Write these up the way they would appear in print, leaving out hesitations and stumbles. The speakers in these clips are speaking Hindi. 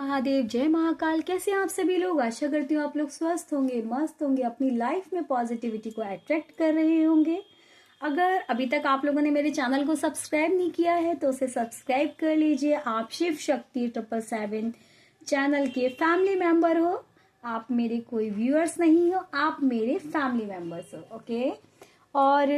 महादेव, जय महाकाल। कैसे हैं आप सभी लोग? आशा करती हूँ आप लोग स्वस्थ होंगे, मस्त होंगे, अपनी लाइफ में पॉजिटिविटी को अट्रैक्ट कर रहे होंगे। अगर अभी तक आप लोगों ने मेरे चैनल को सब्सक्राइब नहीं किया है तो उसे सब्सक्राइब कर लीजिए। आप शिव शक्ति 777 चैनल के फैमिली मेंबर हो। आप मेरे कोई व्यूअर्स नहीं हो, आप मेरे फैमिली मेंबर्स हो। ओके, और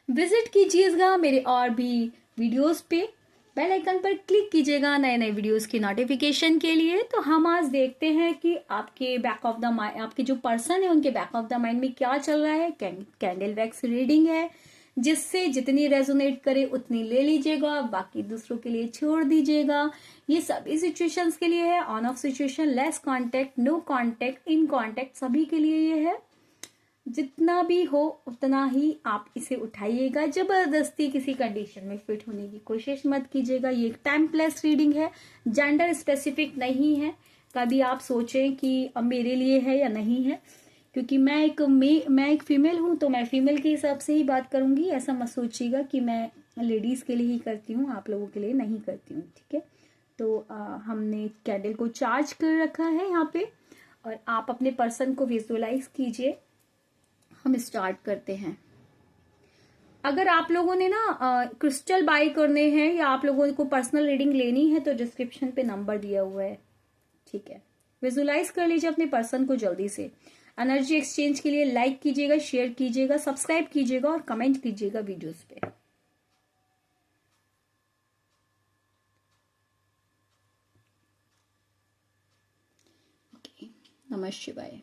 विजिट कीजिएगा मेरे और भी वीडियोस पे। बेल आइकन पर क्लिक कीजिएगा नए नए वीडियोस की नोटिफिकेशन के लिए। तो हम आज देखते हैं कि आपके बैक ऑफ द माइंड, आपके जो पर्सन है उनके बैक ऑफ द माइंड में क्या चल रहा है। कैंडल वैक्स रीडिंग है, जिससे जितनी रेजोनेट करे उतनी ले लीजिएगा, बाकी दूसरों के लिए छोड़ दीजिएगा। ये सभी सिचुएशंस के लिए है। On off situation, less contact, no contact, in contact, सभी के लिए ये है। जितना भी हो उतना ही आप इसे उठाइएगा। जबरदस्ती किसी कंडीशन में फिट होने की कोशिश मत कीजिएगा। ये एक टाइमलेस रीडिंग है, जेंडर स्पेसिफिक नहीं है। कभी आप सोचें कि अब मेरे लिए है या नहीं है, क्योंकि मैं एक फीमेल हूं तो मैं फीमेल के हिसाब से ही बात करूंगी। ऐसा मत सोचिएगा कि मैं लेडीज के लिए ही करती हूँ, आप लोगों के लिए नहीं करती हूँ। ठीक है, तो हमने कैंडल को चार्ज कर रखा है यहाँ पे, और आप अपने पर्सन को विजुअलाइज कीजिए। हम स्टार्ट करते हैं। अगर आप लोगों ने ना क्रिस्टल बाय करने हैं या आप लोगों को पर्सनल रीडिंग लेनी है तो डिस्क्रिप्शन पे नंबर दिया हुआ है। ठीक है, विजुअलाइज कर लीजिए अपने पर्सन को जल्दी से। एनर्जी एक्सचेंज के लिए लाइक कीजिएगा, शेयर कीजिएगा, सब्सक्राइब कीजिएगा और कमेंट कीजिएगा वीडियोस पे। ओके, नमः शिवाय।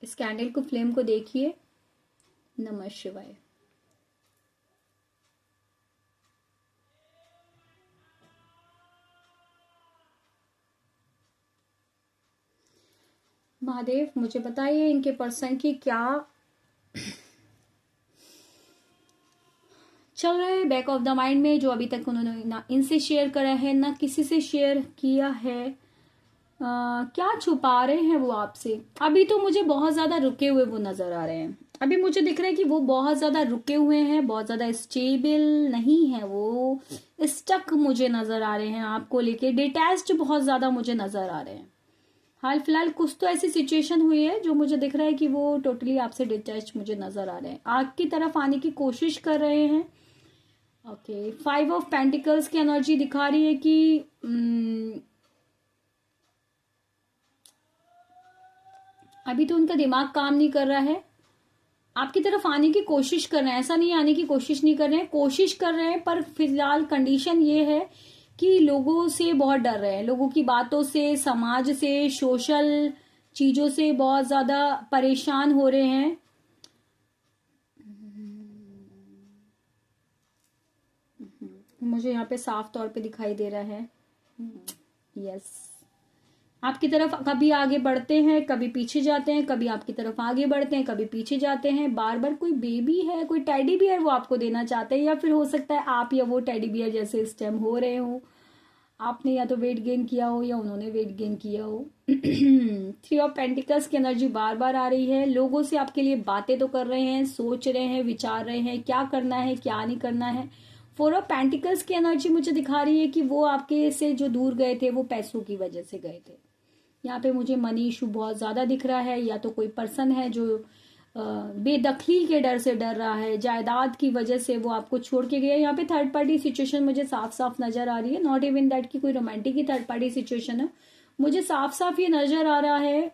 इस कैंडल को, फ्लेम को देखिए। नमः शिवाय। महादेव, मुझे बताइए इनके पर्सन की क्या चल रहा है बैक ऑफ द माइंड में, जो अभी तक उन्होंने ना इनसे शेयर करा है ना किसी से शेयर किया है। क्या छुपा रहे हैं वो आपसे? अभी तो मुझे बहुत ज्यादा रुके हुए वो नजर आ रहे हैं। अभी मुझे दिख रहा है कि वो बहुत ज्यादा रुके हुए हैं, बहुत ज्यादा स्टेबल नहीं है, वो स्टक मुझे नजर आ रहे हैं। आपको लेके डिटैच्ड बहुत ज्यादा मुझे नजर आ रहे हैं। हाल फिलहाल कुछ तो ऐसी सिचुएशन हुई है जो मुझे दिख रहा है कि वो टोटली आपसे डिटैच मुझे नजर आ रहे हैं, आग की तरफ आने की कोशिश कर रहे हैं। ओके, 5 ऑफ पेंटिकल्स की एनर्जी दिखा रही है कि अभी तो उनका दिमाग काम नहीं कर रहा है। आपकी तरफ आने की कोशिश कर रहे हैं, ऐसा नहीं आने की कोशिश नहीं कर रहे हैं, कोशिश कर रहे हैं, पर फिलहाल कंडीशन ये है कि लोगों से बहुत डर रहे हैं। लोगों की बातों से, समाज से, सोशल चीजों से बहुत ज्यादा परेशान हो रहे हैं। मुझे यहाँ पे साफ तौर पे दिखाई दे रहा है। यस, आपकी तरफ कभी आगे बढ़ते हैं, कभी पीछे जाते हैं, कभी आपकी तरफ आगे बढ़ते हैं, कभी पीछे जाते हैं। बार बार कोई बेबी है, कोई टेडी बियर वो आपको देना चाहते हैं, या फिर हो सकता है आप या वो टेडी बियर जैसे इस टाइम हो रहे हो। आपने या तो वेट गेन किया हो या उन्होंने वेट गेन किया हो। 3 ऑफ पेंटिकल्स की एनर्जी बार बार आ रही है। लोगों से आपके लिए बातें तो कर रहे हैं, सोच रहे हैं, विचार रहे हैं क्या करना है क्या नहीं करना है। 4 ऑफ पेंटिकल्स की एनर्जी मुझे दिखा रही है कि वो आपके से जो दूर गए थे वो पैसों की वजह से गए थे। यहाँ पे मुझे मनी इशू बहुत ज्यादा दिख रहा है, या तो कोई पर्सन है जो बेदखली के डर से डर रहा है, जायदाद की वजह से वो आपको छोड़ के गया। यहाँ पे थर्ड पार्टी सिचुएशन मुझे साफ साफ नजर आ रही है। नॉट इवन दैट कि कोई रोमांटिक की थर्ड पार्टी सिचुएशन है, मुझे साफ साफ ये नजर आ रहा है।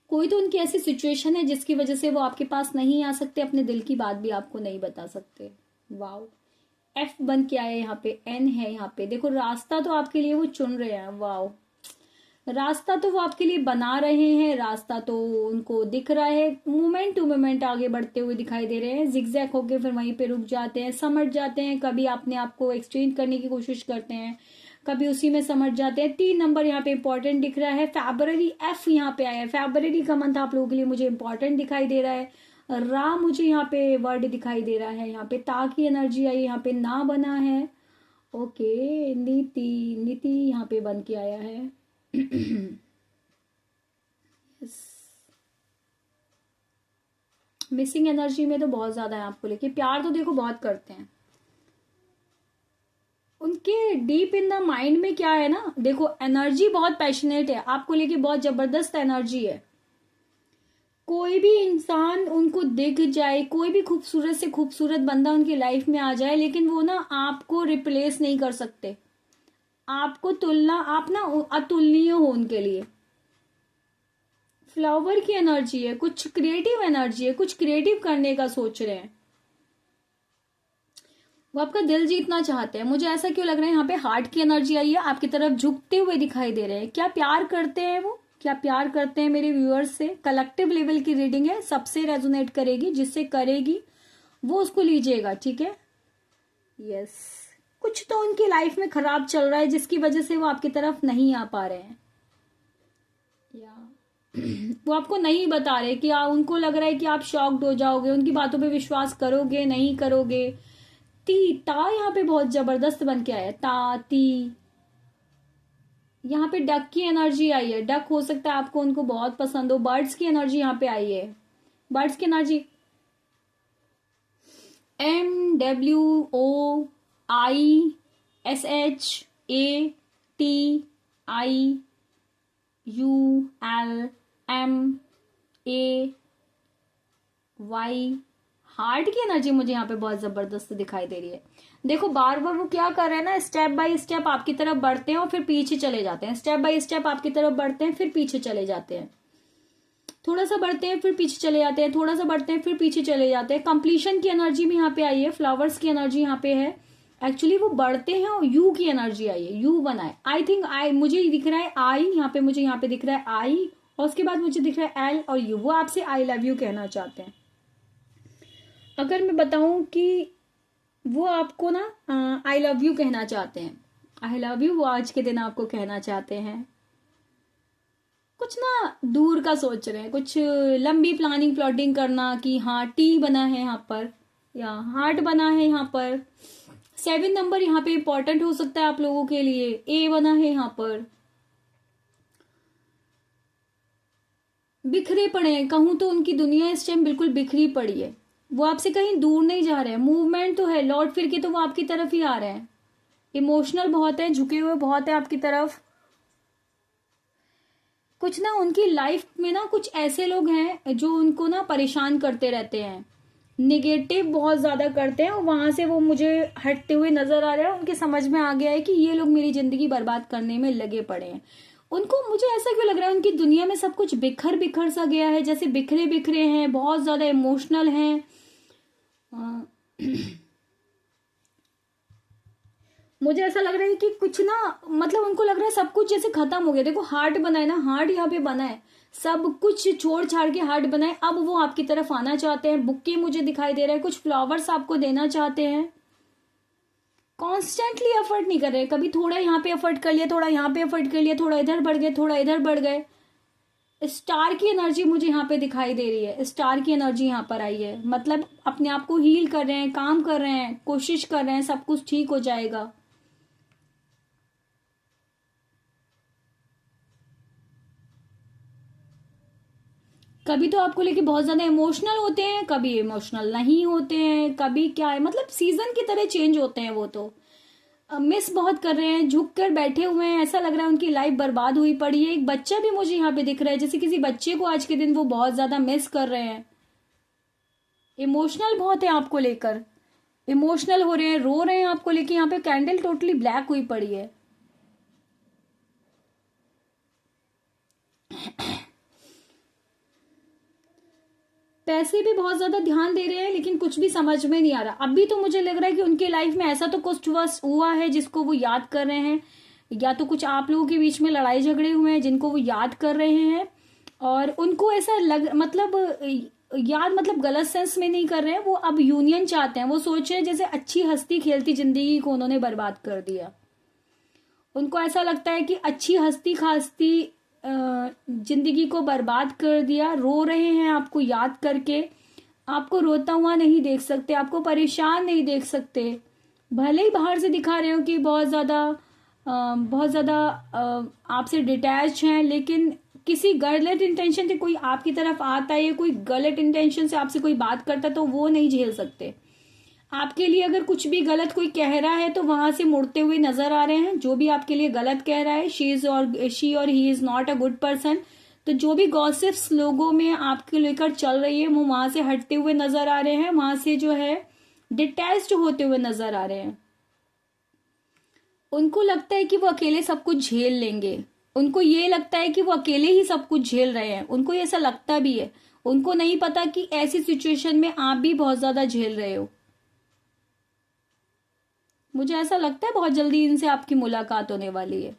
कोई तो उनकी ऐसी सिचुएशन है जिसकी वजह से वो आपके पास नहीं आ सकते, अपने दिल की बात भी आपको नहीं बता सकते। वाओ, एफ बन के आया, यहाँ पे एन है। यहाँ पे देखो, रास्ता तो आपके लिए वो चुन रहे हैं। वाओ, रास्ता तो वो आपके लिए बना रहे हैं, रास्ता तो उनको दिख रहा है। मोमेंट टू मोमेंट आगे बढ़ते हुए दिखाई दे रहे हैं। जिगजैग होके फिर वहीं पे रुक जाते हैं, समझ जाते हैं। कभी अपने आप को एक्सचेंज करने की कोशिश करते हैं, कभी उसी में समझ जाते हैं। 3 नंबर यहाँ पे इंपॉर्टेंट दिख रहा है। फेब्रुअरी, एफ यहाँ पे आया है। फेब्रुअरी का मंथ आप लोगों के लिए मुझे इंपॉर्टेंट दिखाई दे रहा है। रा मुझे यहाँ पे वर्ड दिखाई दे रहा है। यहाँ पे ता की एनर्जी आई, यहाँ पे ना बना है। ओके, नीति, नीति यहाँ पे बन के आया है। मिसिंग एनर्जी में तो बहुत ज्यादा है आपको लेके। प्यार तो देखो बहुत करते हैं, उनके डीप इन द माइंड में क्या है ना, देखो एनर्जी बहुत पैशनेट है, आपको लेके बहुत जबरदस्त एनर्जी है। कोई भी इंसान उनको दिख जाए, कोई भी खूबसूरत से खूबसूरत बंदा उनकी लाइफ में आ जाए, लेकिन वो ना आपको रिप्लेस नहीं कर सकते। आपको तुलना, आप ना अतुलनीय हो उनके लिए। फ्लावर की एनर्जी है, कुछ क्रिएटिव एनर्जी है, कुछ क्रिएटिव करने का सोच रहे हैं, वो आपका दिल जीतना चाहते हैं। मुझे ऐसा क्यों लग रहा है, यहाँ पे हार्ट की एनर्जी आई है, आपकी तरफ झुकते हुए दिखाई दे रहे हैं। क्या प्यार करते हैं वो, क्या प्यार करते हैं मेरे व्यूअर्स से? कलेक्टिव लेवल की रीडिंग है, सबसे रेजोनेट करेगी, जिससे करेगी वो उसको लीजिएगा, ठीक है। यस, कुछ तो उनकी लाइफ में खराब चल रहा है जिसकी वजह से वो आपकी तरफ नहीं आ पा रहे हैं, या वो आपको नहीं बता रहे कि उनको लग रहा है कि आप शॉक्ड हो जाओगे, उनकी बातों पे विश्वास करोगे नहीं करोगे। ता यहाँ पे बहुत जबरदस्त बन के आया है, ती। यहाँ पे डक की एनर्जी आई है, डक हो सकता है आपको उनको बहुत पसंद हो। बर्ड्स की एनर्जी यहाँ पे आई है, बर्ड्स की एनर्जी MWISHATIULMAY। हार्ट की एनर्जी मुझे यहाँ पे बहुत जबरदस्त दिखाई दे रही है। देखो बार बार वो क्या कर रहे हैं ना, स्टेप बाय स्टेप आपकी तरफ बढ़ते हैं और फिर पीछे चले जाते हैं, स्टेप बाय स्टेप आपकी तरफ बढ़ते हैं फिर पीछे चले जाते हैं, थोड़ा सा बढ़ते हैं फिर पीछे चले जाते हैं, थोड़ा सा बढ़ते हैं फिर पीछे चले जाते हैं। कंप्लीशन की एनर्जी भी यहाँ पे आई है, फ्लावर्स की एनर्जी यहाँ पे है। एक्चुअली वो बढ़ते हैं और यू की एनर्जी आई है, यू बनाए। आई थिंक मुझे दिख रहा है आई, यहाँ पे मुझे यहाँ पे दिख रहा है आई, और उसके बाद मुझे दिख रहा है एल और यू। वो आपसे आई लव यू कहना चाहते हैं। अगर मैं बताऊं कि वो आपको ना आई लव यू कहना चाहते हैं, आई लव यू वो आज के दिन आपको कहना चाहते हैं। कुछ ना दूर का सोच रहे हैं, कुछ लंबी प्लानिंग प्लॉटिंग करना कि हाँ टी बना है यहाँ पर या हार्ट बना है यहाँ पर। 7 नंबर यहाँ पे इंपॉर्टेंट हो सकता है आप लोगों के लिए, ए बना है यहाँ पर। बिखरे पड़े हैं, कहूं तो उनकी दुनिया इस टाइम बिल्कुल बिखरी पड़ी है। वो आपसे कहीं दूर नहीं जा रहे हैं, मूवमेंट तो है, लौट फिर के तो वो आपकी तरफ ही आ रहे हैं। इमोशनल बहुत है, झुके हुए बहुत है आपकी तरफ। कुछ ना उनकी लाइफ में ना कुछ ऐसे लोग हैं जो उनको ना परेशान करते रहते हैं, निगेटिव बहुत ज्यादा करते हैं, और वहां से वो मुझे हटते हुए नजर आ रहे हैं। उनके समझ में आ गया है कि ये लोग मेरी जिंदगी बर्बाद करने में लगे पड़े हैं। उनको, मुझे ऐसा क्यों लग रहा है, उनकी दुनिया में सब कुछ बिखर बिखर सा गया है, जैसे बिखरे बिखरे हैं, बहुत ज्यादा इमोशनल हैं। मुझे ऐसा लग रहा है कि कुछ ना, मतलब उनको लग रहा है सब कुछ जैसे खत्म हो गया। देखो हार्ट बना है ना, हार्ट यहाँ पे बना है, सब कुछ छोड़ छाड़ के हार्ट बना है। अब वो आपकी तरफ आना चाहते हैं, बुक्के मुझे दिखाई दे रहा है, कुछ फ्लावर्स आपको देना चाहते हैं। कॉन्स्टेंटली एफर्ट नहीं कर रहे, कभी थोड़ा यहाँ पे एफर्ट कर लिया, थोड़ा यहाँ पे एफर्ट कर लिया, थोड़ा इधर बढ़ गए, थोड़ा इधर बढ़ गए। स्टार की एनर्जी मुझे यहाँ पे दिखाई दे रही है, स्टार की एनर्जी यहाँ पर आई है, मतलब अपने आप को हील कर रहे हैं, काम कर रहे हैं, कोशिश कर रहे हैं, सब कुछ ठीक हो जाएगा। कभी तो आपको लेके बहुत ज्यादा इमोशनल होते हैं, कभी इमोशनल नहीं होते हैं, कभी क्या है, मतलब सीजन की तरह चेंज होते हैं। वो तो मिस बहुत कर रहे हैं, झुक कर बैठे हुए हैं, ऐसा लग रहा है उनकी लाइफ बर्बाद हुई पड़ी है। एक बच्चा भी मुझे यहाँ पे दिख रहा है, जैसे किसी बच्चे को आज के दिन वो बहुत ज्यादा मिस कर रहे हैं। इमोशनल बहुत है आपको लेकर, इमोशनल हो रहे हैं, रो रहे हैं आपको लेके। यहाँ पे कैंडल टोटली ब्लैक हुई पड़ी है। पैसे भी बहुत ज्यादा ध्यान दे रहे हैं, लेकिन कुछ भी समझ में नहीं आ रहा। अभी तो मुझे लग रहा है कि उनके लाइफ में ऐसा तो कुछ हुआ है जिसको वो याद कर रहे हैं, या तो कुछ आप लोगों के बीच में लड़ाई झगड़े हुए हैं जिनको वो याद कर रहे हैं, और उनको ऐसा मतलब याद, मतलब गलत सेंस में नहीं कर रहे हैं वो। अब यूनियन चाहते हैं, वो सोच रहे हैं जैसे अच्छी हंसती खेलती जिंदगी को उन्होंने बर्बाद कर दिया। उनको ऐसा लगता है कि अच्छी हंसती खासती जिंदगी को बर्बाद कर दिया। रो रहे हैं आपको याद करके, आपको रोता हुआ नहीं देख सकते, आपको परेशान नहीं देख सकते। भले ही बाहर से दिखा रहे हो कि बहुत ज्यादा आपसे डिटैच हैं, लेकिन किसी गलत इंटेंशन से कोई आपकी तरफ आता है, कोई गलत इंटेंशन से आपसे कोई बात करता है तो वो नहीं झेल सकते। आपके लिए अगर कुछ भी गलत कोई कह रहा है तो वहां से मुड़ते हुए नजर आ रहे हैं। जो भी आपके लिए गलत कह रहा है, शी और he is not a good person. तो जो भी गॉसिप्स लोगों में आपके लेकर चल रही है वो वहां से हटते हुए नजर आ रहे हैं, वहां से जो है डिटैच्ड होते हुए नजर आ रहे हैं। उनको लगता है कि वो अकेले सब कुछ झेल लेंगे। उनको ये लगता है कि वो अकेले ही सब कुछ झेल रहे हैं। उनको ऐसा लगता भी है। उनको नहीं पता कि ऐसी सिचुएशन में आप भी बहुत ज्यादा झेल रहे हो। मुझे ऐसा लगता है बहुत जल्दी इनसे आपकी मुलाकात होने वाली है।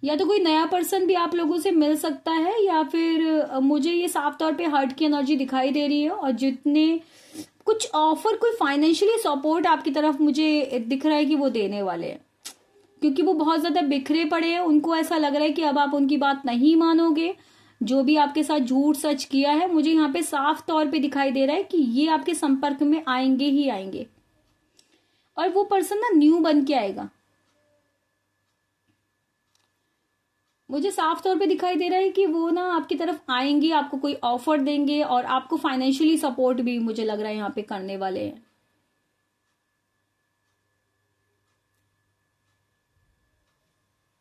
या तो कोई नया पर्सन भी आप लोगों से मिल सकता है, या फिर मुझे ये साफ तौर पे हार्ट की एनर्जी दिखाई दे रही है। और जितने कुछ ऑफर, कोई फाइनेंशियली सपोर्ट आपकी तरफ मुझे दिख रहा है कि वो देने वाले हैं, क्योंकि वो बहुत ज्यादा बिखरे पड़े हैं। उनको ऐसा लग रहा है कि अब आप उनकी बात नहीं मानोगे। जो भी आपके साथ झूठ सच किया है, मुझे यहाँ पे साफ तौर पे दिखाई दे रहा है कि ये आपके संपर्क में आएंगे ही आएंगे। और वो पर्सन ना न्यू बन के आएगा। मुझे साफ तौर पे दिखाई दे रहा है कि वो ना आपकी तरफ आएंगे, आपको कोई ऑफर देंगे और आपको फाइनेंशियली सपोर्ट भी मुझे लग रहा है यहाँ पे करने वाले हैं।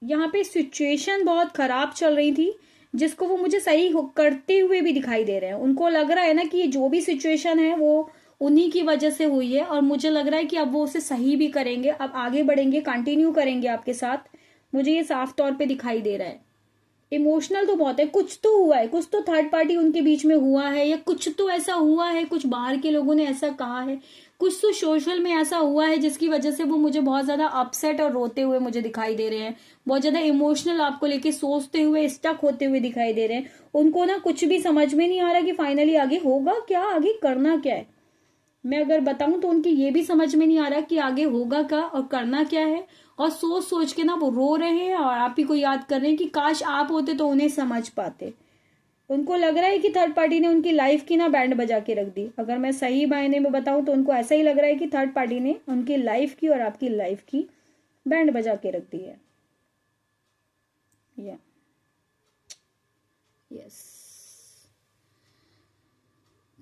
यहाँ पे सिचुएशन बहुत खराब चल रही थी, जिसको वो मुझे सही करते हुए भी दिखाई दे रहे हैं। उनको लग रहा है ना कि ये जो भी सिचुएशन है वो उन्हीं की वजह से हुई है, और मुझे लग रहा है कि अब वो उसे सही भी करेंगे, अब आगे बढ़ेंगे, कंटिन्यू करेंगे आपके साथ। मुझे ये साफ तौर पे दिखाई दे रहा है। इमोशनल तो बहुत है, कुछ तो हुआ है, कुछ तो थर्ड पार्टी उनके बीच में हुआ है, या कुछ तो ऐसा हुआ है, कुछ बाहर के लोगों ने ऐसा कहा है, कुछ तो सोशल में ऐसा हुआ है जिसकी वजह से वो मुझे बहुत ज्यादा अपसेट और रोते हुए मुझे दिखाई दे रहे हैं। बहुत ज्यादा इमोशनल आपको लेके सोचते हुए, स्टक होते हुए दिखाई दे रहे हैं। उनको ना कुछ भी समझ में नहीं आ रहा कि फाइनली आगे होगा क्या, आगे करना क्या है। मैं अगर बताऊं तो उनकी ये भी समझ में नहीं आ रहा कि आगे होगा क्या और करना क्या है। और सोच सोच के ना वो रो रहे हैं और आप ही को याद कर रहे हैं कि काश आप होते तो उन्हें समझ पाते। उनको लग रहा है कि थर्ड पार्टी ने उनकी लाइफ की ना बैंड बजा के रख दी। अगर मैं सही मायने में बताऊं तो उनको ऐसा ही लग रहा है कि थर्ड पार्टी ने उनकी लाइफ की और आपकी लाइफ की बैंड बजा के रख दी है। या यस,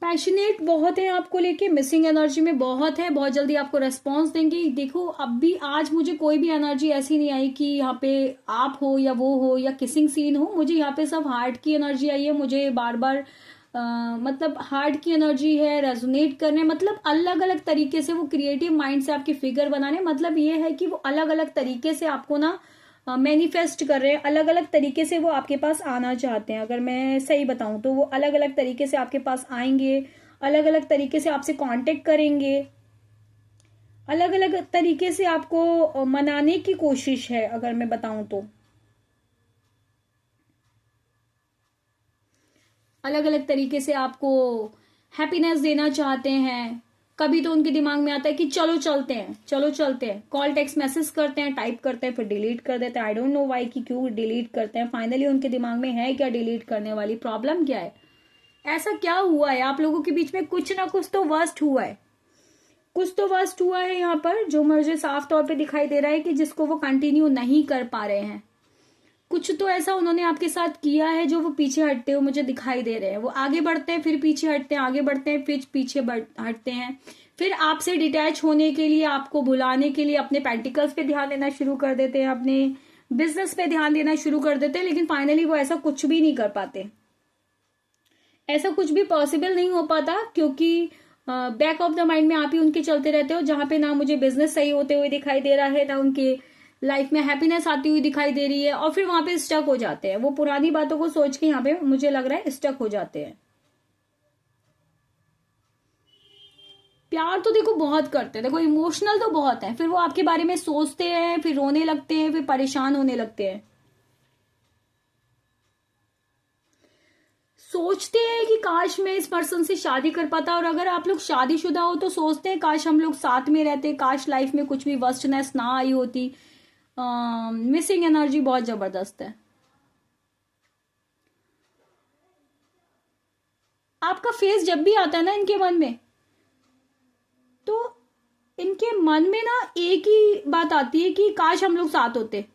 पैशनेट बहुत है आपको लेके, मिसिंग एनर्जी में बहुत है, बहुत जल्दी आपको रेस्पॉन्स देंगे। देखो अब भी आज मुझे कोई भी एनर्जी ऐसी नहीं आई कि यहाँ पे आप हो या वो हो या किसिंग सीन हो। मुझे यहाँ पे सब हार्ट की एनर्जी आई है। मुझे बार बार मतलब हार्ट की एनर्जी है, रेजोनेट करने, मतलब अलग अलग तरीके से वो क्रिएटिव माइंड से आपके फिगर बनाने। मतलब ये है कि वो अलग अलग तरीके से आपको ना मैनिफेस्ट कर रहे हैं, अलग अलग तरीके से वो आपके पास आना चाहते हैं। अगर मैं सही बताऊं तो वो अलग अलग तरीके से आपके पास आएंगे, अलग अलग तरीके से आपसे कांटेक्ट करेंगे, अलग अलग तरीके से आपको मनाने की कोशिश है। अगर मैं बताऊं तो अलग अलग तरीके से आपको हैप्पीनेस देना चाहते हैं। कभी तो उनके दिमाग में आता है कि चलो चलते हैं, चलो चलते हैं, कॉल टेक्स्ट मैसेज करते हैं, टाइप करते हैं, फिर डिलीट कर देते हैं। आई डोंट नो वाई कि क्यों डिलीट करते हैं। फाइनली उनके दिमाग में है क्या डिलीट करने वाली, प्रॉब्लम क्या है, ऐसा क्या हुआ है आप लोगों के बीच में। कुछ ना कुछ तो वर्स्ट हुआ है, कुछ तो वर्स्ट हुआ है यहाँ पर, जो मुझे साफ तौर पे दिखाई दे रहा है कि जिसको वो कंटिन्यू नहीं कर पा रहे हैं। कुछ तो ऐसा उन्होंने आपके साथ किया है जो वो पीछे हटते हुए मुझे दिखाई दे रहे हैं। वो आगे बढ़ते हैं, फिर पीछे हटते हैं, आगे बढ़ते हैं, फिर पीछे हटते हैं, फिर आपसे डिटैच होने के लिए, आपको भुलाने के लिए अपने प्रैक्टिकल्स पे ध्यान देना शुरू कर देते हैं, अपने बिजनेस पे ध्यान देना शुरू कर देते हैं। लेकिन फाइनली वो ऐसा कुछ भी नहीं कर पाते। ऐसा कुछ भी पॉसिबल नहीं हो पाता, क्योंकि बैक ऑफ द माइंड में आप ही उनके चलते रहते हो, जहां पे ना मुझे बिजनेस सही होते हुए दिखाई दे रहा है, ना उनके लाइफ में हैप्पीनेस आती हुई दिखाई दे रही है। और फिर वहां पे स्टक हो जाते हैं। वो पुरानी बातों को सोच के यहाँ पे मुझे लग रहा है स्टक हो जाते हैं। प्यार तो देखो बहुत करते हैं, देखो इमोशनल तो बहुत है, फिर वो आपके बारे में सोचते हैं, फिर रोने लगते हैं, फिर परेशान होने लगते हैं। सोचते हैं कि काश मैं इस पर्सन से शादी कर पाता। और अगर आप लोग शादीशुदा हो तो सोचते हैं काश हम लोग साथ में रहते, काश लाइफ में कुछ भी वर्स्टनेस ना आई होती। मिसिंग एनर्जी बहुत जबरदस्त है। आपका फेस जब भी आता है ना इनके मन में, तो इनके मन में ना एक ही बात आती है कि काश हम लोग साथ होते।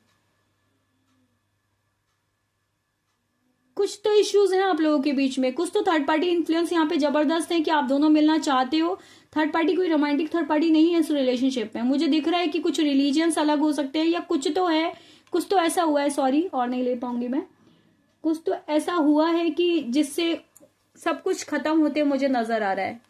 कुछ तो इश्यूज हैं आप लोगों के बीच में, कुछ तो थर्ड पार्टी इन्फ्लुएंस यहाँ पे जबरदस्त है कि आप दोनों मिलना चाहते हो। थर्ड पार्टी कोई रोमांटिक थर्ड पार्टी नहीं है इस रिलेशनशिप में। मुझे दिख रहा है कि कुछ रिलीजियंस अलग हो सकते हैं या कुछ तो है, कुछ तो ऐसा हुआ है, सॉरी और नहीं ले पाऊंगी मैं, कुछ तो ऐसा हुआ है कि जिससे सब कुछ खत्म होते मुझे नजर आ रहा है।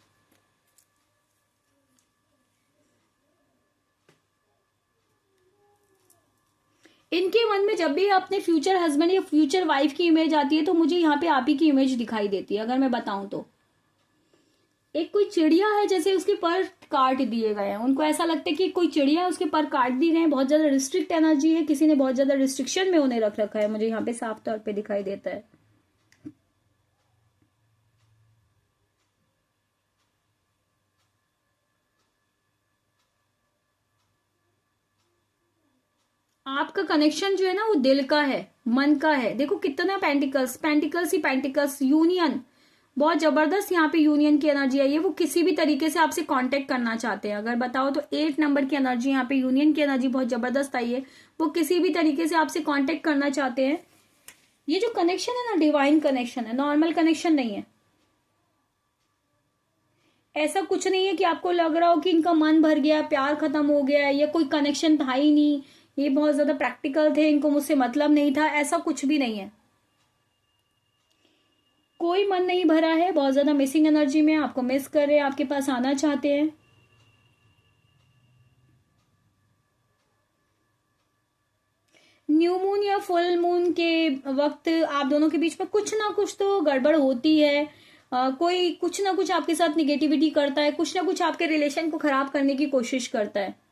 इनके मन में जब भी अपने फ्यूचर हस्बैंड या फ्यूचर वाइफ की इमेज आती है तो मुझे यहाँ पे आप ही की इमेज दिखाई देती है। अगर मैं बताऊं तो एक कोई चिड़िया है, जैसे उसके पर काट दिए गए हैं। उनको ऐसा लगता है कि कोई चिड़िया है, उसके पर काट दिए गए, बहुत ज्यादा रिस्ट्रिक्ट एनर्जी है, किसी ने बहुत ज्यादा रिस्ट्रिक्शन में उन्हें रख रखा है। मुझे यहाँ पे साफ तौर पे दिखाई देता है। आपका कनेक्शन जो है ना वो दिल का है, मन का है। देखो कितना पेंटिकल्स, पेंटिकल्स ही पेंटिकल्स, यूनियन, बहुत जबरदस्त यहाँ पे यूनियन की एनर्जी आई है। वो किसी भी तरीके से आपसे कांटेक्ट करना चाहते हैं। अगर बताओ तो 8 नंबर की एनर्जी, यहाँ पे यूनियन की एनर्जी बहुत जबरदस्त आई है। वो किसी भी तरीके से आपसे कांटेक्ट करना चाहते हैं। ये जो कनेक्शन है ना, डिवाइन कनेक्शन है, नॉर्मल कनेक्शन नहीं है। ऐसा कुछ नहीं है कि आपको लग रहा हो कि इनका मन भर गया, प्यार खत्म हो गया या कोई कनेक्शन था ही नहीं, ये बहुत ज्यादा प्रैक्टिकल थे, इनको मुझसे मतलब नहीं था, ऐसा कुछ भी नहीं है। कोई मन नहीं भरा है, बहुत ज्यादा मिसिंग एनर्जी में, आपको मिस कर रहे हैं, आपके पास आना चाहते हैं। न्यू मून या फुल मून के वक्त आप दोनों के बीच में कुछ ना कुछ तो गड़बड़ होती है। कोई कुछ ना कुछ आपके साथ निगेटिविटी करता है, कुछ ना कुछ आपके रिलेशन को खराब करने की कोशिश करता है।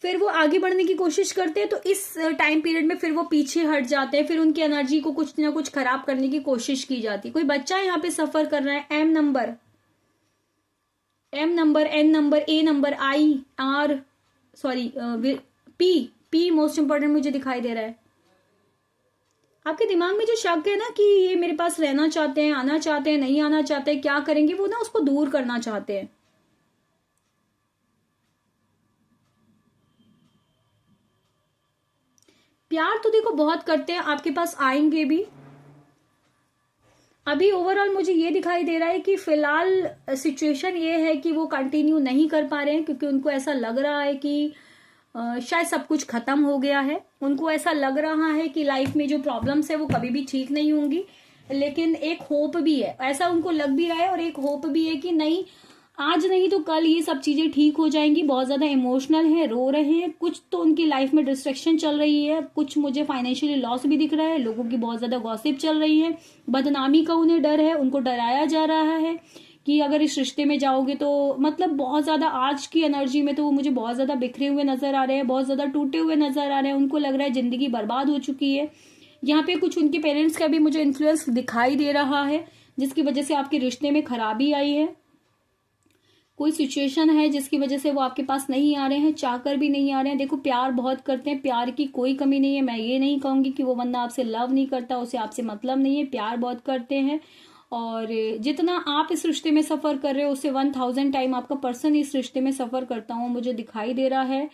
फिर वो आगे बढ़ने की कोशिश करते हैं तो इस टाइम पीरियड में फिर वो पीछे हट जाते हैं, फिर उनकी एनर्जी को कुछ ना कुछ खराब करने की कोशिश की जाती है। कोई बच्चा यहाँ पे सफर कर रहा है, M number, N number, A number, I, R, sorry, P, P most important मुझे दिखाई दे रहा है। आपके दिमाग में जो शक है ना कि ये मेरे पास रहना चाहते हैं, आना चाहते हैं, नहीं आना चाहते हैं, क्या करेंगे, वो ना उसको दूर करना चाहते हैं। प्यार तो देखो बहुत करते हैं, आपके पास आएंगे भी। अभी ओवरऑल मुझे ये दिखाई दे रहा है कि फिलहाल सिचुएशन ये है कि वो कंटिन्यू नहीं कर पा रहे हैं, क्योंकि उनको ऐसा लग रहा है कि शायद सब कुछ खत्म हो गया है। उनको ऐसा लग रहा है कि लाइफ में जो प्रॉब्लम्स है वो कभी भी ठीक नहीं होंगी, लेकिन एक होप भी है, ऐसा उनको लग भी रहा है। और एक होप भी है कि नहीं, आज नहीं तो कल ये सब चीजें ठीक हो जाएंगी। बहुत ज्यादा इमोशनल है, रो रहे हैं, कुछ तो उनकी लाइफ में डिस्ट्रैक्शन चल रही है, कुछ मुझे फाइनेंशियली लॉस भी दिख रहा है, लोगों की बहुत ज्यादा गॉसिप चल रही है, बदनामी का उन्हें डर है, उनको डराया जा रहा है कि अगर इस रिश्ते में जाओगे तो, मतलब बहुत ज्यादा आज की एनर्जी में तो वो मुझे बहुत ज्यादा बिखरे हुए नजर आ रहे हैं, बहुत ज्यादा टूटे हुए नजर आ रहे हैं। उनको लग रहा है जिंदगी बर्बाद हो चुकी है। यहाँ पे कुछ उनके पेरेंट्स का भी मुझे इन्फ्लुएंस दिखाई दे रहा है, जिसकी वजह से आपके रिश्ते में खराबी आई है। कोई सिचुएशन है जिसकी वजह से वो आपके पास नहीं आ रहे हैं, चाहकर भी नहीं आ रहे हैं। देखो प्यार बहुत करते हैं, प्यार की कोई कमी नहीं है। मैं ये नहीं कहूंगी कि वो बंदा आपसे लव नहीं करता, उसे आपसे मतलब नहीं है, प्यार बहुत करते हैं। और जितना आप इस रिश्ते में सफर कर रहे हो उससे 1000 टाइम आपका पर्सन इस रिश्ते में सफर करता हूँ मुझे दिखाई दे रहा है।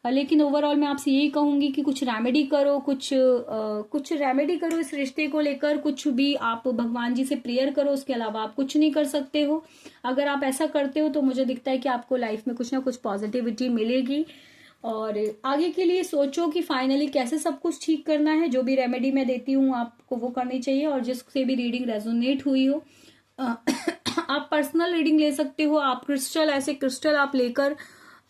लेकिन ओवरऑल मैं आपसे यही कहूंगी कि कुछ रेमेडी करो, कुछ रेमेडी करो इस रिश्ते को लेकर। कुछ भी आप भगवान जी से प्रेयर करो, उसके अलावा आप कुछ नहीं कर सकते हो। अगर आप ऐसा करते हो तो मुझे दिखता है कि आपको लाइफ में कुछ ना कुछ पॉजिटिविटी मिलेगी। और आगे के लिए सोचो कि फाइनली कैसे सब कुछ ठीक करना है। जो भी रेमेडी मैं देती हूँ आपको वो करनी चाहिए। और जिससे भी रीडिंग रेजोनेट हुई हो आप पर्सनल रीडिंग ले सकते हो। आप क्रिस्टल, ऐसे क्रिस्टल आप लेकर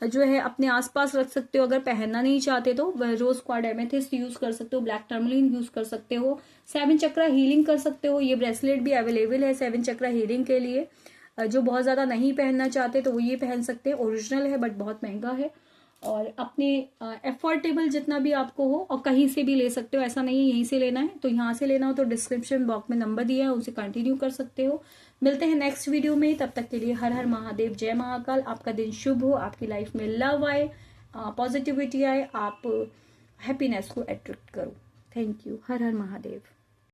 जो है अपने आसपास रख सकते हो। अगर पहनना नहीं चाहते तो रोज क्वार्ड एमेथिस्ट यूज कर सकते हो, ब्लैक टर्मलिन यूज कर सकते हो, 7 चक्रा हीलिंग कर सकते हो। ये ब्रेसलेट भी अवेलेबल है 7 चक्रा हीलिंग के लिए। जो बहुत ज्यादा नहीं पहनना चाहते तो वो ये पहन सकते हैं। ओरिजिनल है बट बहुत महंगा है। और अपने एफोर्डेबल जितना भी आपको हो, और कहीं से भी ले सकते हो, ऐसा नहीं है यहीं से लेना है। तो यहाँ से लेना हो तो डिस्क्रिप्शन बॉक्स में नंबर दिया है, उसे कंटिन्यू कर सकते हो। मिलते हैं नेक्स्ट वीडियो में, तब तक के लिए हर हर महादेव, जय महाकाल। आपका दिन शुभ हो, आपकी लाइफ में लव आए, पॉजिटिविटी आए, आप हैप्पीनेस को अट्रैक्ट करो। Thank you. Her her Mahadev.